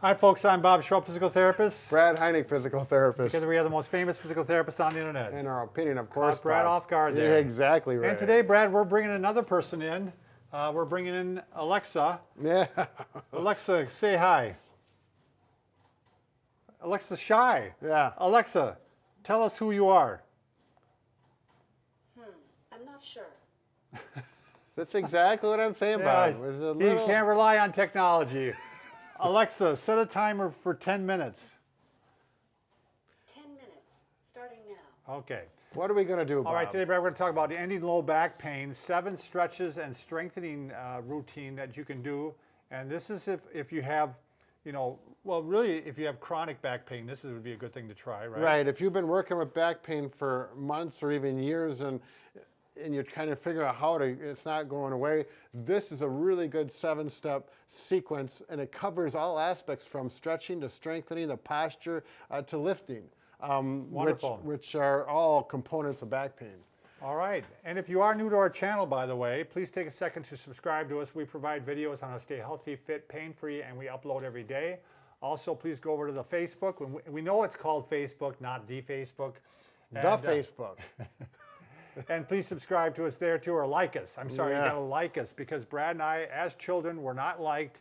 Hi, folks. I'm Bob Schrupp, physical therapist. Brad Heineck, physical therapist. Because we are the most famous physical therapists on the internet. In our opinion, of course, Caught Brad Bob. off guard there. Yeah, exactly right. And today, Brad, we're bringing another person in. We're bringing in Alexa. Yeah. Alexa, say hi. Alexa's shy. Yeah. Alexa, tell us who you are. I'm not sure. That's exactly what I'm saying, Bob. It was a You little... can't rely on technology. Alexa, set a timer for 10 minutes. 10 minutes, starting now. Okay. What are we going to do, Bob? All right, today, Brad, we're going to talk about ending low back pain, 7 stretches and strengthening routine that you can do. And this is if you have, well, really, if you have chronic back pain, this would be a good thing to try, right? Right. If you've been working with back pain for months or even years and you're kind of figuring out how to, it's not going away, this is a really good 7-step sequence, and it covers all aspects from stretching to strengthening, the posture to lifting, Wonderful. which are all components of back pain. All right. And if you are new to our channel, by the way, please take a second to subscribe to us. We provide videos on how to stay healthy, fit, pain-free, and we upload every day. Also, please go over to the Facebook. We know it's called Facebook, not the Facebook. Facebook. And please subscribe to us there too, or like us. I'm sorry, Yeah. you gotta like us, because Brad and I, as children, were not liked.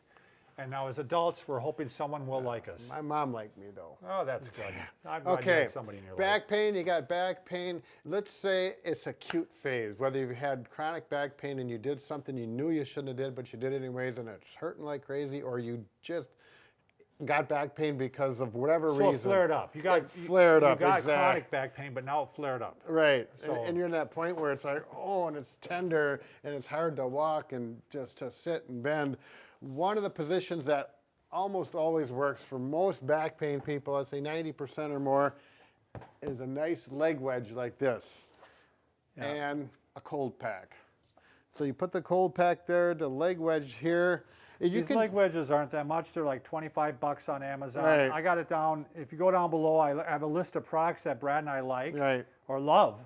And now as adults, we're hoping someone will like us. My mom liked me, though. Oh, that's good. I'm glad you Okay, had somebody in your life. back pain, you got back pain. Let's say it's acute phase, whether you've had chronic back pain and you did something you knew you shouldn't have did, but you did it anyways and it's hurting like crazy, or you just got back pain because of whatever So reason. it flared up. You got flared up, You got exactly. chronic back pain, but now it flared up. Right, So- and you're in that point where it's like, oh, and it's tender, and it's hard to walk and just to sit and bend. One of the positions that almost always works for most back pain people, I'd say 90% or more, is a nice leg wedge like this, and a cold pack. So you put the cold pack there, the leg wedge here. These leg wedges aren't that much. They're like 25 bucks on Amazon. Right. I got it down. If you go down below, I have a list of products that Brad and I like Right. or love.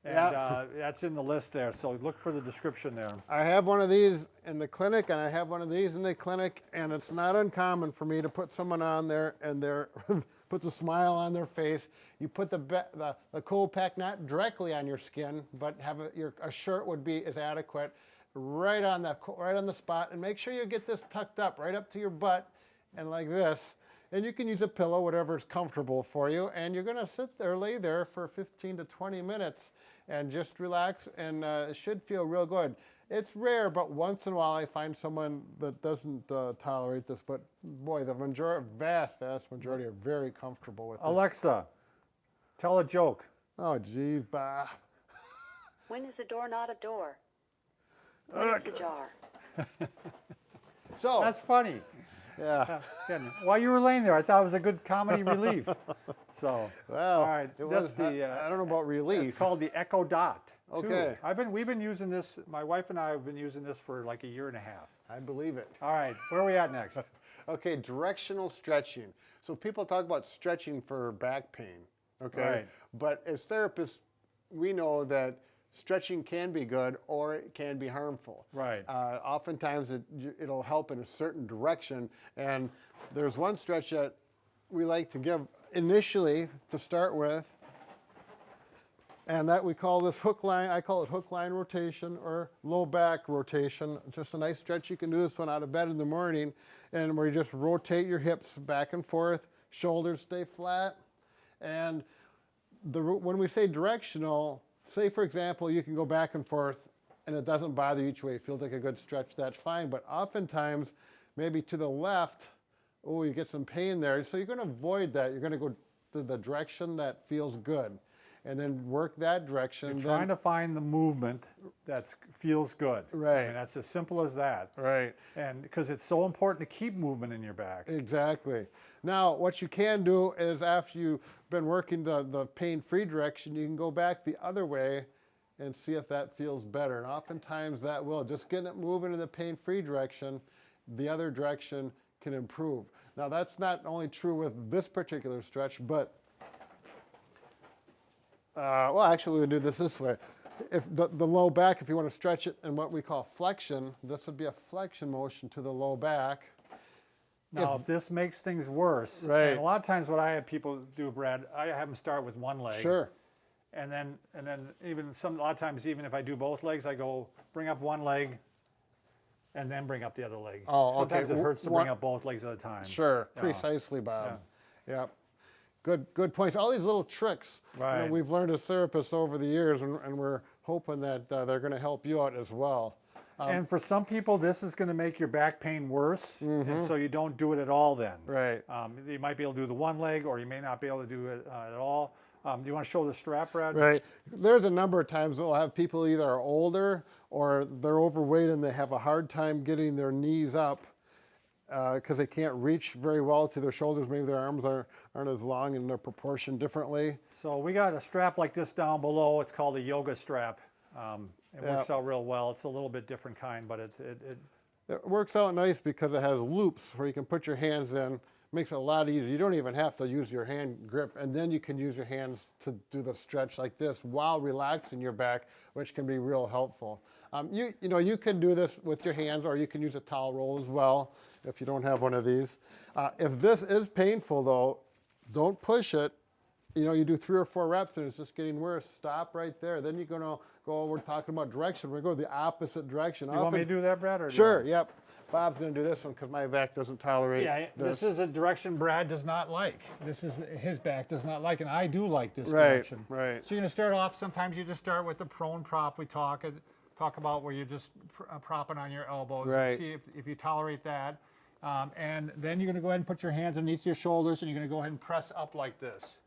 And Yeah. that's in the list there. So look for the description there. I have one of these in the clinic, and I have one of these in the clinic, and it's not uncommon for me to put someone on there, and they're puts a smile on their face. You put the cold pack not directly on your skin, but have a shirt is adequate, right on the spot, and make sure you get this tucked up right up to your butt, and like this. And you can use a pillow, whatever is comfortable for you, and you're going to sit there, lay there for 15 to 20 minutes and just relax, and it should feel real good. It's rare, but once in a while I find someone that doesn't tolerate this, but boy, the vast majority are very comfortable with this. Alexa, tell a joke. Oh, geez, bah. When is a door not a door? When it's a jar. So, That's funny. yeah. While you were laying there, I thought it was a good comedy relief. So, Well, all right, it that's was, I don't know about relief. It's called the Echo Dot. too. Okay. We've been using this. My wife and I have been using this for like a year and a half. I believe it. All right, where are we at next? Okay, directional stretching. So people talk about stretching for back pain, okay? Right. But as therapists, we know that stretching can be good or it can be harmful. Right. Oftentimes it'll help in a certain direction, and there's one stretch that we like to give initially to start with, and that we call this hook line. I call it hook line rotation or low back rotation. It's just a nice stretch. You can do this one out of bed in the morning, and where you just rotate your hips back and forth, shoulders stay flat. And when we say directional, say for example, you can go back and forth and it doesn't bother you each way. It feels like a good stretch, that's fine. But oftentimes, maybe to the left, oh, you get some pain there. So you're going to avoid that. You're going to go to the direction that feels good, and then work that direction. You're trying to find the movement that feels good. Right. I mean, that's as simple as that. Right. And because it's so important to keep movement in your back. Exactly. Now, what you can do is after you've been working the pain-free direction, you can go back the other way and see if that feels better. And oftentimes that will. Just getting it moving in the pain-free direction, the other direction can improve. Now, that's not only true with this particular stretch, but well, actually, we'll do this way. If the low back, if you want to stretch it in what we call flexion, this would be a flexion motion to the low back. Now, if this makes things worse, Right. and a lot of times what I have people do, Brad, I have them start with one leg. Sure. And then even a lot of times, even if I do both legs, I go bring up one leg and then bring up the other leg. Oh, okay. Sometimes it hurts to bring up both legs at a time. Sure, Yeah. precisely, Bob. Yep. Good points. All these little tricks Right. we've learned as therapists over the years, and we're hoping that they're going to help you out as well. And for some people, this is going to make your back pain worse, and so you don't do it at all then. Right. You might be able to do the one leg, or you may not be able to do it at all. Do you want to show the strap, Brad? Right. There's a number of times we'll have people either are older or they're overweight and they have a hard time getting their knees up because they can't reach very well to their shoulders. Maybe their arms aren't as long and they're proportioned differently. So we got a strap like this down below. It's called a yoga strap. It works Yeah. out real well. It's a little bit different kind, but it It works out nice because it has loops where you can put your hands in. Makes it a lot easier. You don't even have to use your hand grip, and then you can use your hands to do the stretch like this while relaxing your back, which can be real helpful. You can do this with your hands, or you can use a towel roll as well if you don't have one of these. If this is painful though, don't push it. You do 3 or 4 reps and it's just getting worse. Stop right there. Then you're gonna go. We're talking about direction. We're going to go the opposite direction. You want me to do that, Brad? Or do you Sure. want- Yep. Bob's going to do this one because my back doesn't tolerate. Yeah, this is a direction Brad does not like. This is his back does not like, and I do like this Right, direction. right. So you're gonna start off. Sometimes you just start with the prone prop. We talk about where you're just propping on your elbows. And Right. see if you tolerate that. And then you're gonna go ahead and put your hands underneath your shoulders, and you're gonna go ahead and press up like this.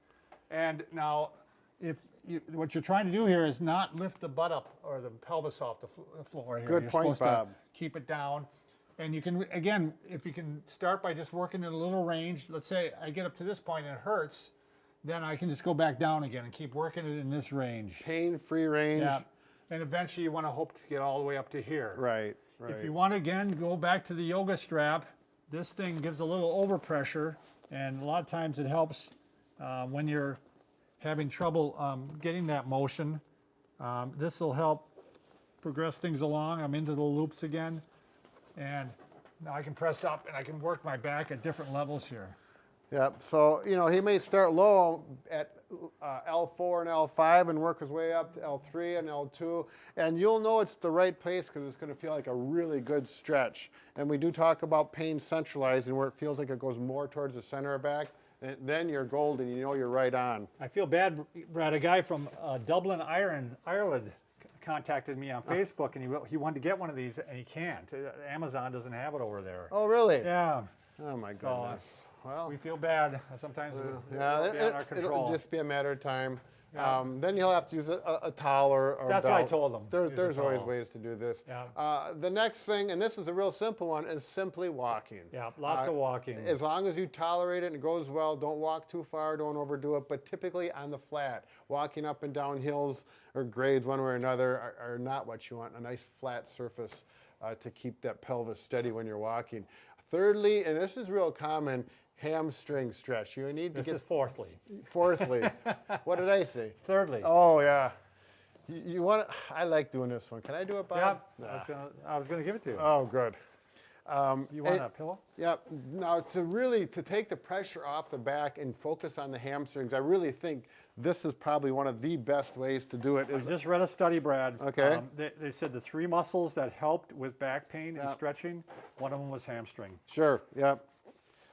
And now, what you're trying to do here is not lift the butt up or the pelvis off the floor here. Good You're point, supposed to Bob. keep it down. And you can, again, if you can start by just working in a little range, let's say I get up to this point and it hurts, then I can just go back down again and keep working it in this range. Pain-free range. Yeah. And eventually you want to hope to get all the way up to here. Right. If you want to, again, go back to the yoga strap, this thing gives a little overpressure, and a lot of times it helps when you're having trouble getting that motion. This will help progress things along. I'm into the loops again. And now I can press up and I can work my back at different levels here. Yep. So, he may start low at L4 and L5 and work his way up to L3 and L2. And you'll know it's the right place because it's going to feel like a really good stretch. And we do talk about pain centralizing where it feels like it goes more towards the center of back. And then you're golden. You're right on. I feel bad, Brad. A guy from Dublin, Ireland contacted me on Facebook, and he wanted to get one of these, and he can't. Amazon doesn't have it over there. Oh, really? Yeah. Oh, my goodness. Well, We feel bad. Sometimes it's yeah, beyond our control. it'll just be a matter of time. Yeah. Then you'll have to use a towel or That's belt. what I told him. Use a There's always towel. ways to do this. Yeah. The next thing, and this is a real simple one, is simply walking. Yeah, lots of walking. As long as you tolerate it and it goes well, don't walk too far, don't overdo it, but typically on the flat. Walking up and down hills or grades one way or another are not what you want, a nice flat surface to keep that pelvis steady when you're walking. Thirdly, and this is real common, hamstring stretch. You need to This get is fourthly. Fourthly, what did I say? Thirdly. Oh yeah, you want? I like doing this one. Can I do it, Bob? Yeah, I was gonna give it to you. Oh, good. You want a pillow? Yeah. Now to take the pressure off the back and focus on the hamstrings, I really think this is probably one of the best ways to do it. I just read a study, Brad. Okay. They said the 3 muscles that helped with back pain and stretching, one of them was hamstring. Sure. Yep.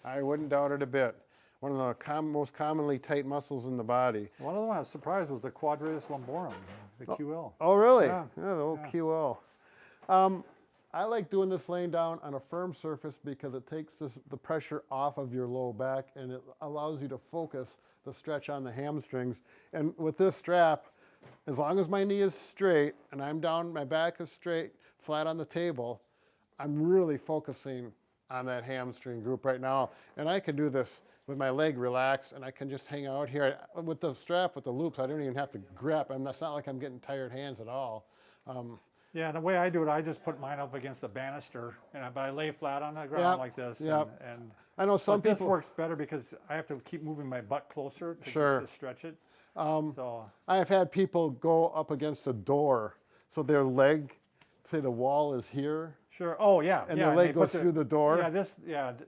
I wouldn't doubt it a bit. One of the most commonly tight muscles in the body. One of them I was surprised was the quadratus lumborum, the QL. Oh, really? Yeah. The old QL. I like doing this laying down on a firm surface because it takes the pressure off of your low back and it allows you to focus the stretch on the hamstrings. And with this strap, as long as my knee is straight and I'm down, my back is straight, flat on the table, I'm really focusing on that hamstring group right now. And I can do this with my leg relaxed and I can just hang out here. With the strap, with the loops, I don't even have to grip. It's not like I'm getting tired hands at all. Yeah, the way I do it, I just put mine up against the banister, but I lay flat on the ground like this. Yep. And I know some but this people. works better because I have to keep moving my butt closer to stretch it. So I've had people go up against a door, so their leg say the wall is here, Sure. Oh, yeah. and yeah, the leg they goes put through the door.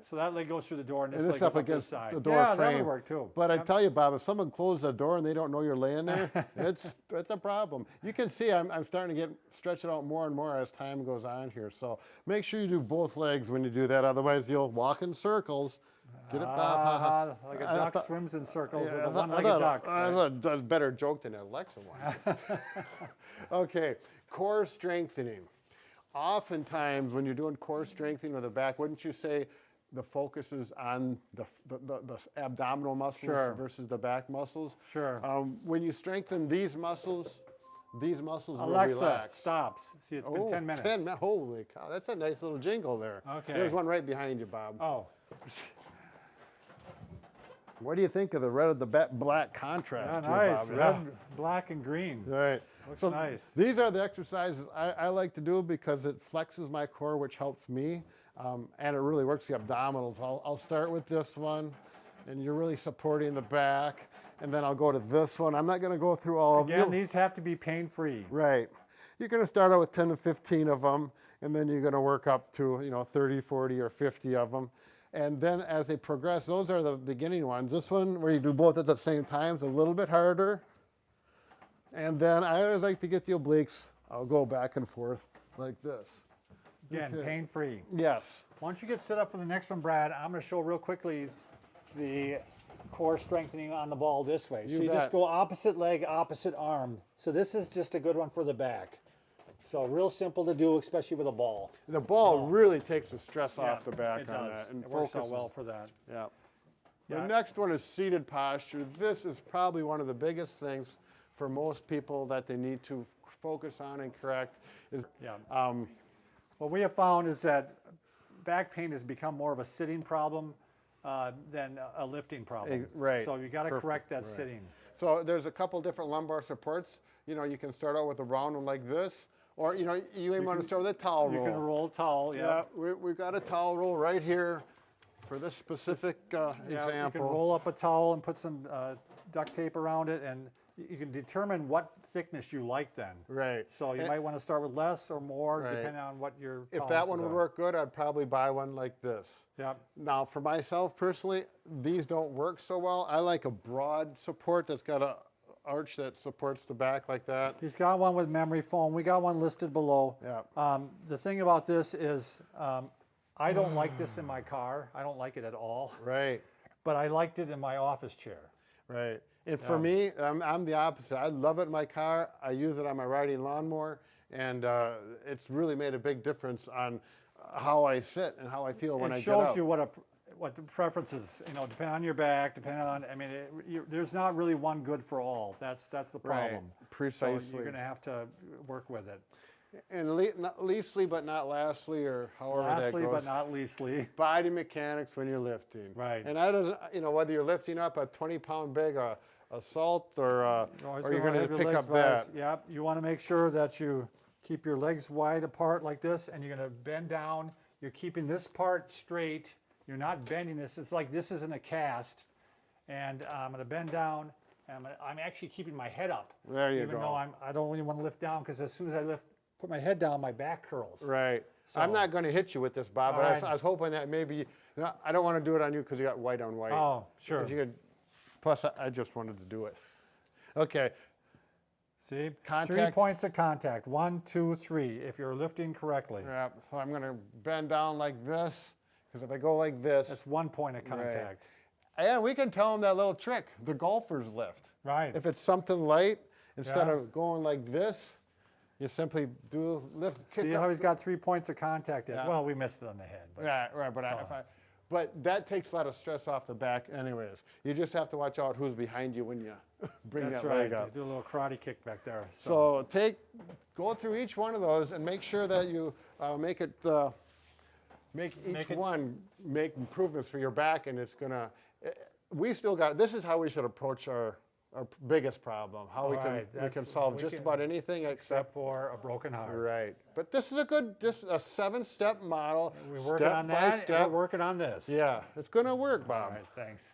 So that leg goes through the door, and this and leg this goes up up to the against side. the door yeah, frame. that would work too. But I Yep. tell you, Bob, if someone closes the door and they don't know you're laying there, it's a problem. You can see I'm starting to stretch it out more and more as time goes on here. So make sure you do both legs when you do that. Otherwise, you'll walk in circles. Get it, Bob? Like a I duck thought- swims in circles Yeah, with a I thought- one-legged duck. I thought that was a better joke than Alexa one. Okay, core strengthening. Oftentimes, when you're doing core strengthening with the back, wouldn't you say the focus is on the abdominal muscles Sure. versus the back muscles? Sure. When you strengthen these muscles will Alexa, relax. stops. See, it's been 10 minutes. 10 minutes. Holy cow, that's a nice little jingle there. Okay. There's one right behind you, Bob. Oh, What do you think of the red of the black contrast? yeah, here, nice. Bob? Red, black, and green. Yeah. Right. Looks So nice. These are the exercises I like to do because it flexes my core, which helps me, and it really works the abdominals. I'll start with this one, and you're really supporting the back, and then I'll go to this one. I'm not going to go through all of Again, them. these have to be pain-free. Right. You're going to start out with 10 to 15 of them, and then you're going to work up to 30, 40, or 50 of them. And then as they progress, those are the beginning ones. This one, where you do both at the same time, is a little bit harder. And then I always like to get the obliques. I'll go back and forth like this. Again, Okay. pain-free. Yes. Once you get set up for the next one, Brad, I'm going to show real quickly the core strengthening on the ball this way. You So you bet. just go opposite leg, opposite arm. So this is just a good one for the back. So real simple to do, especially with a ball. The ball really takes the stress off Yeah, the back it on does. that. And It works out focuses. well for that. Yeah. Yeah. The next one is seated posture. This is probably one of the biggest things for most people that they need to focus on and correct. Yeah. What we have found is that back pain has become more of a sitting problem than a lifting problem. Right. So you got to Perfect. correct that Right. sitting. So there's a couple different lumbar supports. You can start out with a round one like this, or you may want to start with a towel You roll. can roll towel. Yeah, Yeah. we've got a towel roll right here for this specific Yeah, you can example. roll up a towel and put some duct tape around it, and you can determine what thickness you like then. Right. So you And might want to start with less or more, Right. depending on what your if that tolerances one would are. work good, I'd probably buy one like this. Yep. Now, for myself personally, these don't work so well. I like a broad support that's got a arch that supports the back like that. He's got one with memory foam. We got one listed below. Yeah. The thing about this is I don't like this in my car. I don't like it at all. Right. But I liked it in my office chair. Right. And for me, I'm the opposite. I love it in my car. I use it on my riding lawnmower, and it's really made a big difference on how I sit and how I feel when I It get up. shows you what the preferences, depend on your back, depending on, there's not really one good for all. That's the problem. So Precisely. you're going to have to work with it. And leastly but not lastly, or however Lastly, that goes. but not leastly. Body mechanics when you're lifting. Right. And I don't, whether you're lifting up a 20-pound bag of salt or you're going to have your pick legs up that. Yep. You want to make sure that you keep your legs wide apart like this, and you're going to bend down. You're keeping this part straight. You're not bending this. It's like this isn't a cast. And I'm going to bend down. And I'm actually keeping my head up. There you even go. though I don't really want to lift down, because as soon as I put my head down, my back curls. Right. I'm not going to hit you with this, Bob, All but right. I was hoping that maybe, I don't want to do it on you because you got white on white. Oh, sure. If you could, plus I just wanted to do it. Okay. See? 3 Contact. points of contact. 1, 2, 3, if you're lifting correctly. Yeah, so I'm going to bend down like this, because if I go like this, That's 1 point of contact. and we can tell them that little trick, the golfer's lift. Right. If it's something light, instead Yeah. of going like this, you simply do lift, kick See up. how he's got 3 points of contact there? Yeah. Well, we missed it on the head. But Yeah, right, but that takes a lot of stress off the back anyways. You just have to watch out who's behind you when you bring that's that right. leg up. Do a little karate kick back there. So go through each one of those and make sure that you make each one make improvements for your back, and it's gonna. We still got. This is how we should approach our biggest problem. How we Right, can solve just about anything except for a broken heart. right. But this is a 7-step model. We're working on step by that. And step. we're working on this. Yeah, it's gonna work, Bob. All right. Thanks.